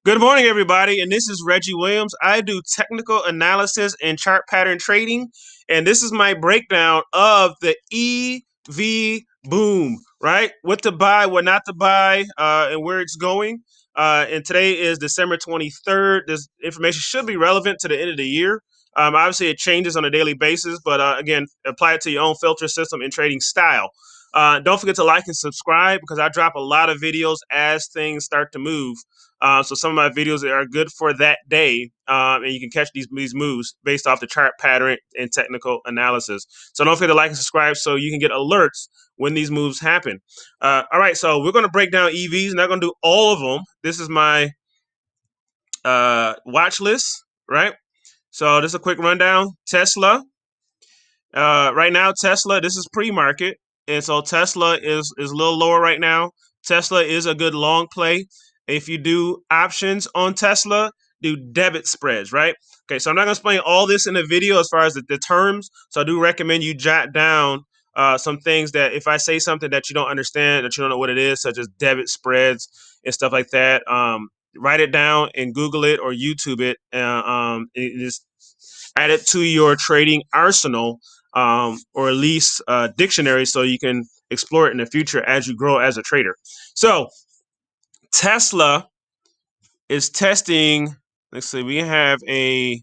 Good morning, everybody, and this is Reggie Williams. I do technical analysis and chart pattern trading, and this is my breakdown of the EV boom, right? What to buy, what not to buy, and where it's going. And today is December 23rd. This information should be relevant to the end of the year. Obviously, it changes on a daily basis, but again, apply it to your own filter system and trading style. Don't forget to like and subscribe because I drop a lot of videos as things start to move. So some of my videos are good for that day, and you can catch these moves based off the chart pattern and technical analysis. So don't forget to like and subscribe so you can get alerts when these moves happen. All right, so we're going to break down EVs. Not going to do all of them. This is my watch list, right? So this is a quick rundown. Tesla. Right now, Tesla, this is pre-market, and so Tesla is a little lower right now. Tesla is a good long play. If you do options on Tesla, do debit spreads, right? Okay, so I'm not going to explain all this in the video as far as the terms, so I do recommend you jot down some things that if I say something that you don't understand, that you don't know what it is, such as debit spreads and stuff like that, write it down and Google it or YouTube it, and just add it to your trading arsenal, or at least dictionary, so you can explore it in the future as you grow as a trader. So Tesla is testing. Let's see. We have a.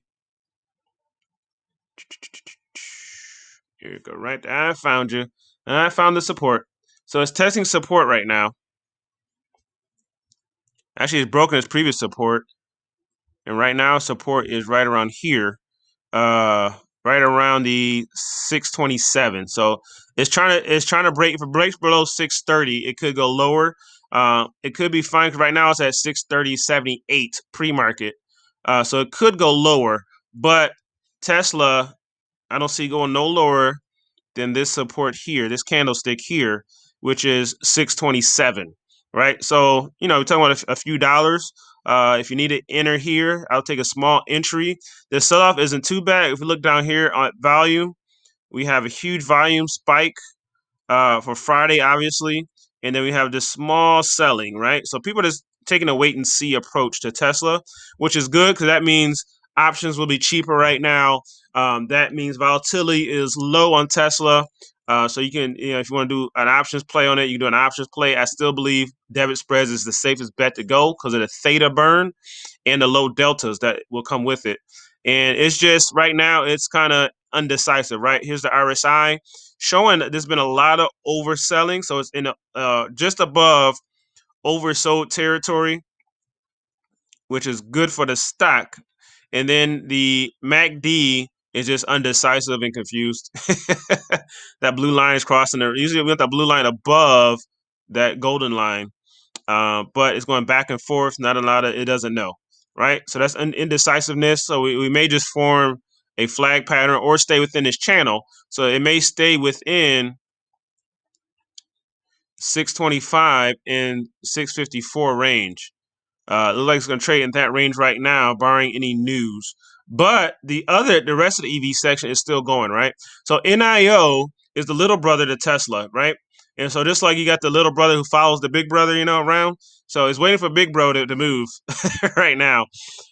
Here you go. Right there. I found you. And I found the support. So it's testing support right now. Actually, it's broken its previous support, and right now support is right around here. Right around the 627. So it's trying to break. If it breaks below 630, it could go lower. It could be fine because right now it's at 630.78 pre-market. So it could go lower, but Tesla, I don't see going no lower than this support here, this candlestick here, which is 627, right? So, we're talking about a few dollars. If you need to enter here, I'll take a small entry. The sell-off isn't too bad. If we look down here on volume, we have a huge volume spike for Friday, obviously. And then we have this small selling, right? So people are just taking a wait and see approach to Tesla, which is good because that means options will be cheaper right now. That means volatility is low on Tesla. So you can, if you want to do an options play on it, you can do an options play. I still believe debit spreads is the safest bet to go because of the theta burn and the low deltas that will come with it. And it's just right now, it's kind of undecisive, right? Here's the RSI showing that there's been a lot of overselling. So it's in just above oversold territory, which is good for the stock. And then the MacD is just undecisive and confused. That blue line is crossing there. Usually we want that blue line above that golden line, but it's going back and forth. Not a lot of it doesn't know, right? So that's indecisiveness. So we may just form a flag pattern or stay within this channel. So it may stay within 625 and 654 range. Looks like it's going to trade in that range right now, barring any news. But the rest of the EV section is still going, right? So NIO is the little brother to Tesla, right? And so just like you got the little brother who follows the big brother, around. So it's waiting for big bro to move right now.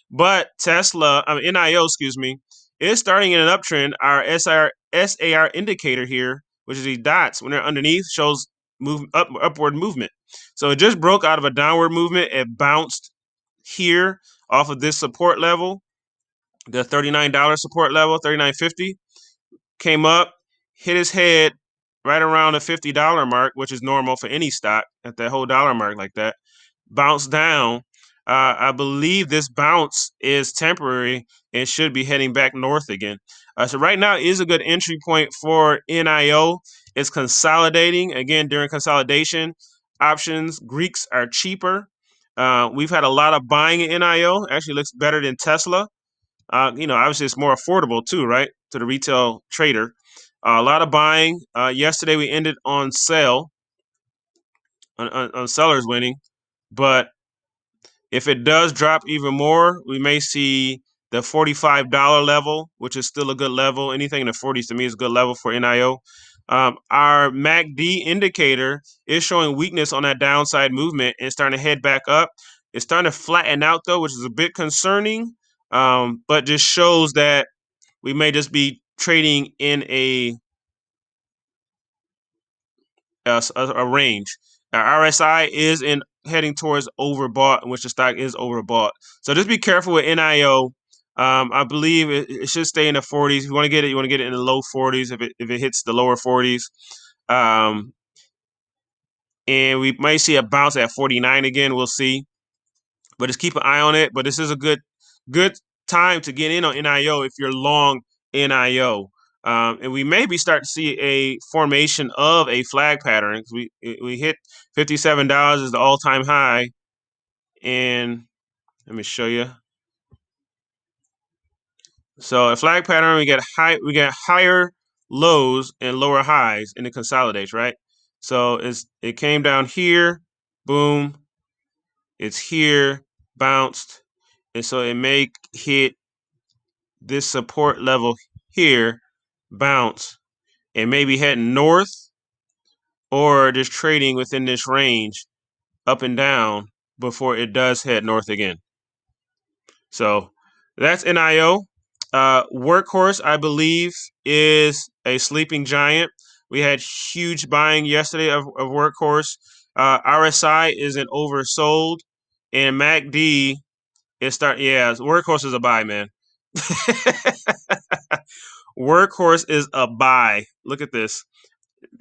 But NIO, excuse me, is starting in an uptrend. Our SAR indicator here, which is these dots when they're underneath, shows upward movement. So it just broke out of a downward movement. It bounced here off of this support level, the $39 support level, $39.50, came up, hit his head right around the $50 mark, which is normal for any stock at that whole dollar mark like that. Bounced down. I believe this bounce is temporary and should be heading back north again. So right now is a good entry point for NIO. It's consolidating. Again, during consolidation, options, Greeks are cheaper. We've had a lot of buying in NIO. Actually looks better than Tesla. Obviously it's more affordable too, right? To the retail trader. A lot of buying. Yesterday we ended on sell, on sellers winning. But if it does drop even more, we may see the $45 level, which is still a good level. Anything in the 40s to me is a good level for NIO. Our MacD indicator is showing weakness on that downside movement and starting to head back up. It's starting to flatten out though, which is a bit concerning, but just shows that we may just be trading in a range. RSI is heading towards overbought, in which the stock is overbought. So just be careful with NIO. I believe it should stay in the 40s. If you want to get it, you want to get it in the low 40s. If it hits the lower 40s, and we might see a bounce at 49 again. We'll see, but just keep an eye on it. But this is a good time to get in on NIO if you're long NIO. And we maybe start to see a formation of a flag pattern. We hit $57 is the all-time high, and let me show you. So a flag pattern, we get higher lows and lower highs, and it consolidates, right? So it came down here, boom, it's here, bounced, and so it may hit this support level here, bounce, and maybe heading north or just trading within this range up and down before it does head north again. So that's NIO. Workhorse, I believe, is a sleeping giant. We had huge buying yesterday of Workhorse. RSI isn't oversold, and MacD is Workhorse is a buy, man. Workhorse is a buy. Look at this.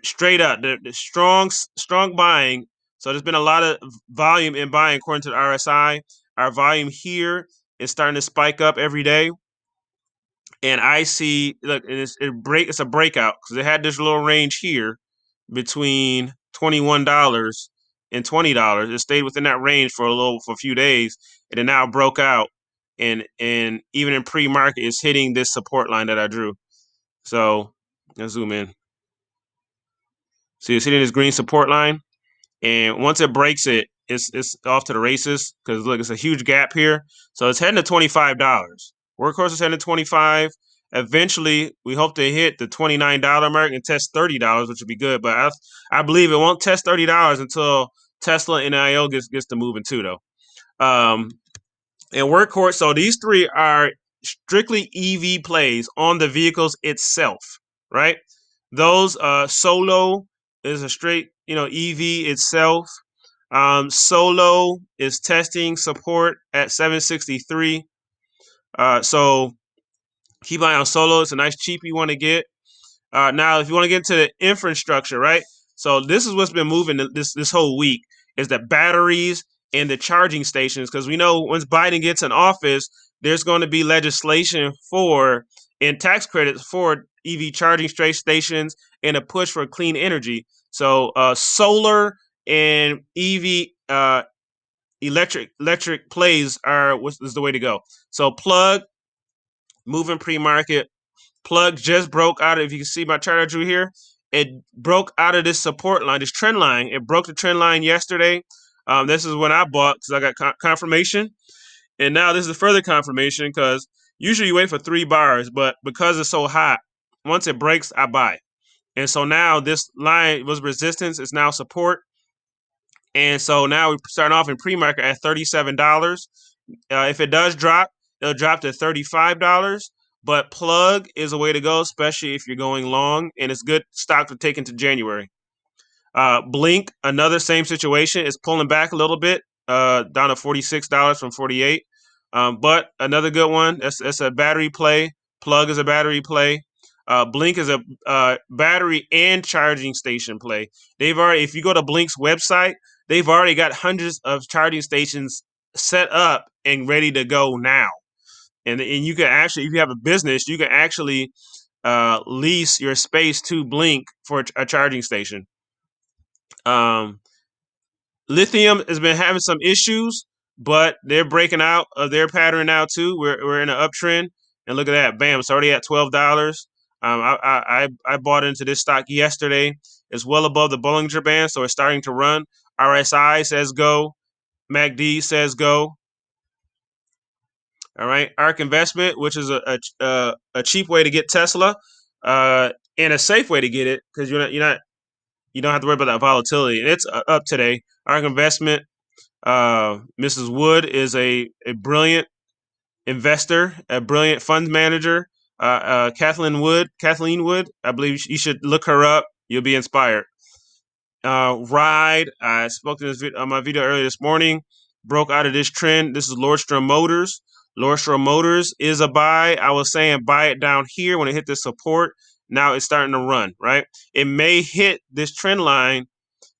Straight up, the strong buying. So there's been a lot of volume in buying according to the RSI. Our volume here is starting to spike up every day. And I see, look, it's a breakout because it had this little range here between $21 and $20. It stayed within that range for a few days, and it now broke out. And even in pre-market, it's hitting this support line that I drew. So let's zoom in. See, it's hitting this green support line, and once it breaks it, it's off to the races because look, it's a huge gap here. So it's heading to $25. Workhorse is heading to $25. Eventually, we hope to hit the $29 mark and test $30, which would be good. But I believe it won't test $30 until Tesla and NIO gets to moving too, though. And Workhorse, so these three are strictly EV plays on the vehicles itself, right? Those Solo is a straight, EV itself. Solo is testing support at 763. So keep an eye on Solo. It's a nice cheap you want to get. Now, if you want to get into the infrastructure, right? So this is what's been moving this whole week is the batteries and the charging stations, because we know once Biden gets in office, there's going to be legislation and tax credits for EV charging stations and a push for clean energy. So solar and EV electric plays is the way to go. So plug moving pre-market. Plug just broke out of, if you can see my chart I drew here, it broke out of this support line, this trend line. It broke the trend line yesterday. This is when I bought because I got confirmation. And now this is further confirmation because usually you wait for 3 bars, but because it's so hot, once it breaks, I buy. And so now this line was resistance, it's now support. And so now we're starting off in pre-market at $37. If it does drop, it'll drop to $35. But plug is a way to go, especially if you're going long, and it's good stock to take into January. Blink, another same situation, is pulling back a little bit, down to $46 from $48. But another good one. That's a battery play. Plug is a battery play. Blink is a battery and charging station play. If you go to Blink's website, they've already got hundreds of charging stations set up and ready to go now. And you can actually, if you have a business, you can actually lease your space to Blink for a charging station. Lithium has been having some issues, but they're breaking out of their pattern now too. We're in an uptrend, and look at that, bam! It's already at $12. I bought into this stock yesterday. It's well above the Bollinger Band, so it's starting to run. RSI says go, MacD says go. All right, ARK Investment, which is a cheap way to get Tesla, and a safe way to get it because you don't have to worry about that volatility. And it's up today. ARK Investment, Mrs. Wood is a brilliant investor, a brilliant fund manager. Kathleen Wood, I believe you should look her up. You'll be inspired. Ride, I spoke to this on my video earlier this morning, broke out of this trend. This is Lordstrom Motors. Lordstrom Motors is a buy. I was saying buy it down here when it hit the support. Now it's starting to run, right? It may hit this trend line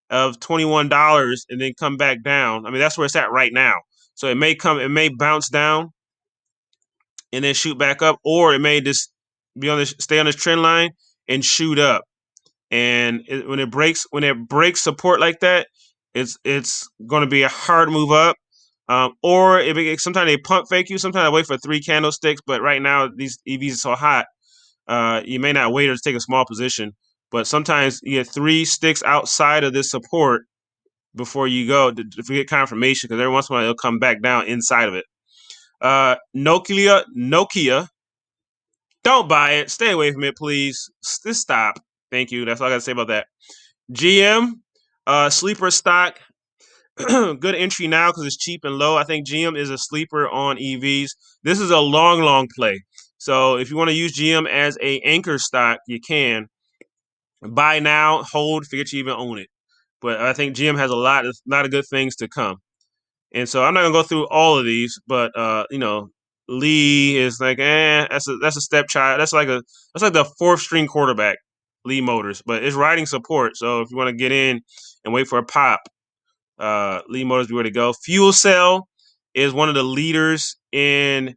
of $21 and then come back down. I mean, that's where it's at right now. So it may bounce down and then shoot back up, or it may just stay on this trend line and shoot up. And when it breaks support like that, it's going to be a hard move up. Or sometimes they pump fake you. Sometimes I wait for 3 candlesticks, but right now these EVs are so hot, you may not wait or just take a small position. But sometimes you get 3 sticks outside of this support before you go to get confirmation, because every once in a while it'll come back down inside of it. Nokia, don't buy it. Stay away from it, please. Just stop. Thank you. That's all I got to say about that. GM, sleeper stock. Good entry now because it's cheap and low. I think GM is a sleeper on EVs. This is a long play. So if you want to use GM as a anchor stock, you can. Buy now, hold, forget you even own it. But I think GM has a lot of good things to come. And so I'm not gonna go through all of these, but Lee is like, that's a stepchild. That's like the 4th string quarterback, Lee Motors, but it's riding support. So if you want to get in and wait for a pop, Lee Motors be where to go. Fuel Cell is one of the leaders in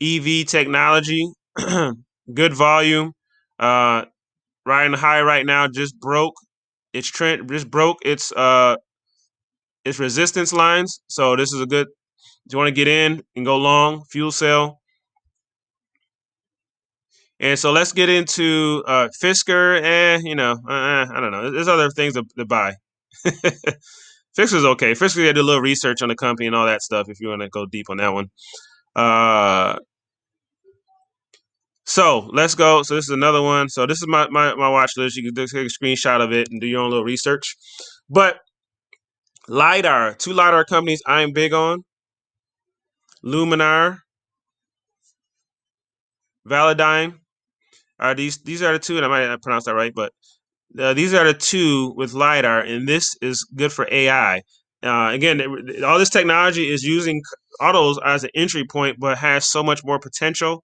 EV technology. Good volume. Riding high right now. Just broke its trend. Just broke its resistance lines. So this is a good. Do you want to get in and go long? Fuel Cell. And so let's get into Fisker. I don't know. There's other things to buy. Fisker's okay. Fisker, you do a little research on the company and all that stuff if you want to go deep on that one. So let's go. So this is another one. So this is my watch list. You can just take a screenshot of it and do your own little research. But LiDAR, 2 LiDAR companies I'm big on. Luminar, Valadyne. These are the 2, and I might not pronounce that right, but these are the 2 with LiDAR, and this is good for AI. Again, all this technology is using autos as an entry point, but has so much more potential.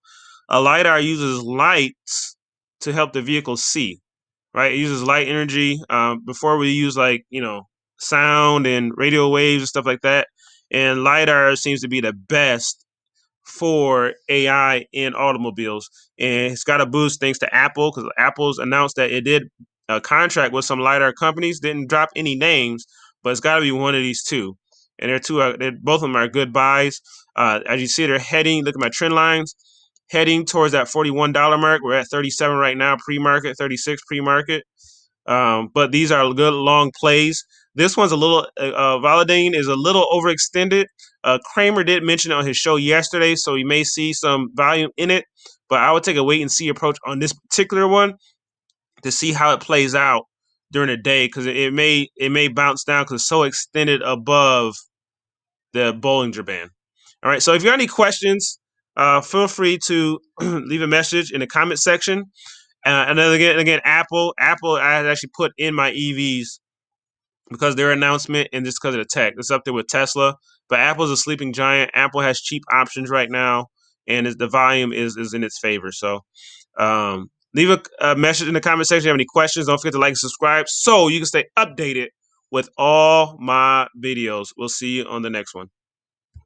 LiDAR uses lights to help the vehicle see, right? It uses light energy. Before we use sound and radio waves and stuff like that, and LiDAR seems to be the best for AI in automobiles, and it's got a boost thanks to Apple, because Apple's announced that it did a contract with some LiDAR companies. Didn't drop any names, but it's got to be one of these 2. And both of them are good buys. As you see, they're heading. Look at my trend lines, heading towards that $41 mark. We're at 37 right now, pre-market, 36 pre-market. But these are good long plays. This one's a little, Valadyne is a little overextended. Kramer did mention it on his show yesterday, so you may see some volume in it. But I would take a wait and see approach on this particular one to see how it plays out during the day, because it may bounce down because it's so extended above the Bollinger Band. All right, so if you have any questions, feel free to leave a message in the comment section. And then again, Apple, I actually put in my EVs because their announcement and just because of the tech. It's up there with Tesla, but Apple's a sleeping giant. Apple has cheap options right now, and the volume is in its favor. So leave a message in the comment section if you have any questions. Don't forget to like and subscribe so you can stay updated with all my videos. We'll see you on the next one.